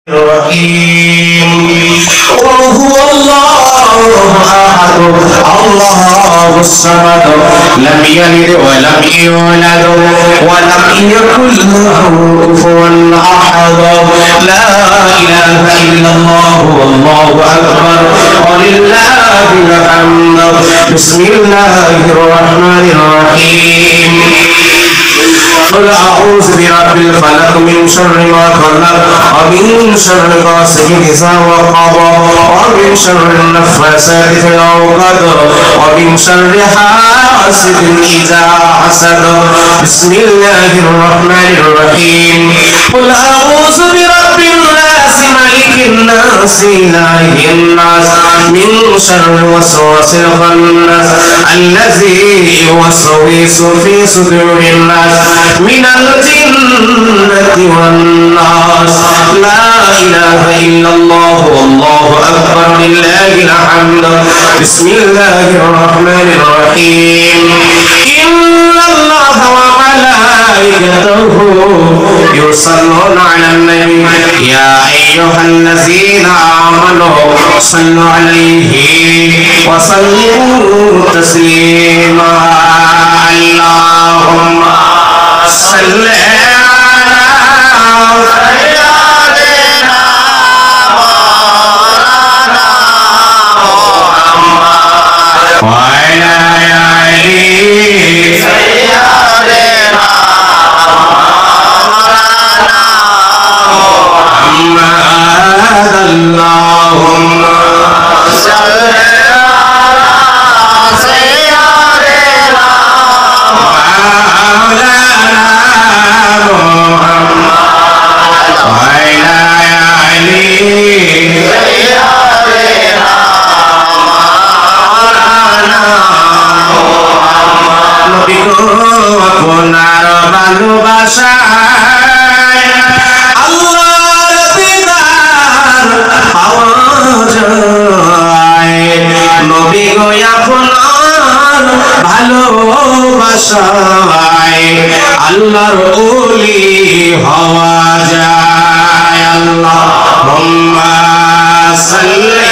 الرحيم وهو الله أحد الله الصمد لم يلد ولم يولد ولم يكن له كفوا أحد لا إله إلا الله والله أكبر ولله الحمد بسم الله الرحمن الرحيم قل أعوذ برب الفلق من شر ما خلق ومن شر غاسق إذا وقب ومن شر النفاثات في العقد ومن شر حاسد إذا حسد بسم الله الرحمن الرحيم قل أعوذ برب الناس ملك الناس إله الناس من شر الوسواس الخناس الذي يوسوس في صدور الناس من الجنة والناس لا إله إلا الله والله أكبر لله الحمد بسم الله الرحمن الرحيم إن الله وملائكته يصلون على النبي يا أيها الذين آمنوا صلوا عليه وسلموا تسليما اللهم صل على سيدنا مولانا محمد وعلى آله سيدنا مولانا محمد اللهم صل আপনার ভালোবাসায় আল্লাহর দিদার পাওয়া যায় নবী গো আপনার ভালোবাসায় আল্লাহর ওলি হওয়া যায় আল্লাহুম্মা সাল্লি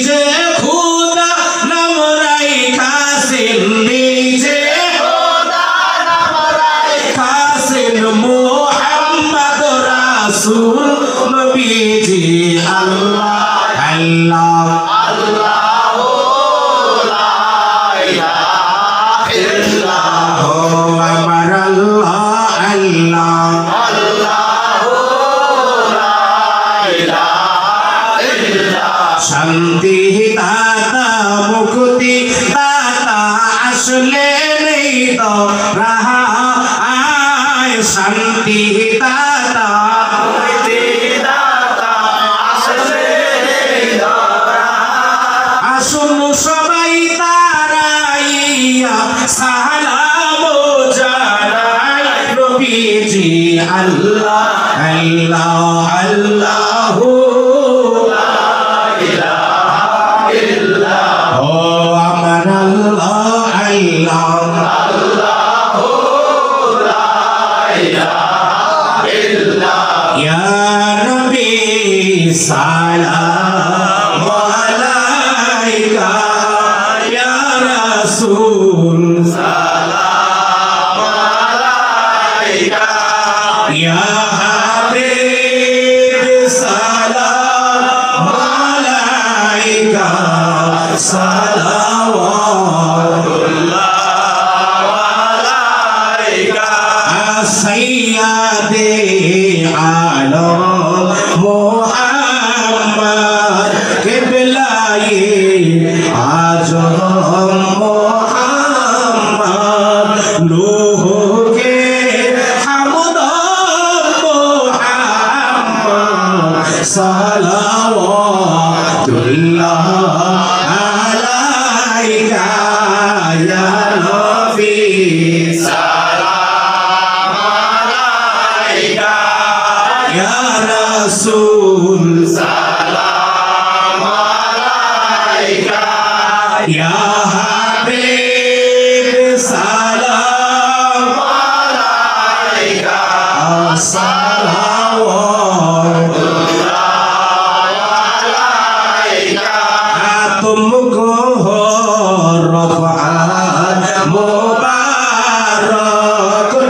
নিজে খুদা নাম রাইখাছেন, নিজে খুদা নাম রাইখাছেন মুহাম্মদ রাসূল নবীজি। আল্লাহ আল্লাহ আল্লাহু লা ইলাহা ইল্লাহু আমার আল্লাহ আল্লাহ আল্লাহু লা ইলাহা ইল্লাল্লাহ। শান্তি দাতা মুক্তি দাতা আসলে নেই তো রাহা আয়, শান্তি দাতা মুক্তি দাতা আসলে নেই তো রাহা। আসুন সবাই তারাইয়া সালাম জানাই নবীজি। আল্লাহ আল্লাহ আল্লাহু লা ইলাহা ইল্লাল্লাহ ও আমার আল্লাহ আল্লাহ আল্লাহু লা ইলাহা ইল্লাল্লাহ। ইয়া নবী সালাম আলাইকা, ইয়া রাসূল সালাম আলাইকা, ইয়া হাবিব সালাম আলাইকা, সালাওয়াতুল্লাহ আলাইকা। সাইয়্যিদে আলম মুহাম্মদ কিবলায়ে আজম মুহাম্মদ, নূহ কে হামদ মুহাম্মদ, সালাওয়াতুল্লাহ আলাইকা ইয়া নবী সালাম আলাইকা, ইয়া রাসূল সালাম আলাইকা, ইয়া হাবিব সালাম আলাইকা, সালাওয়াতুল্লাহ আলাইকা। तुमको हो रफ़अत मुबारक,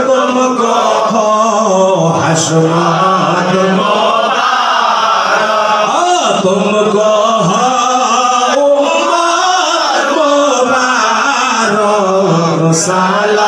तुमको हो हशमत मुबारक, तुमको हो उम्मत मुबारक, सलावतुल्लाह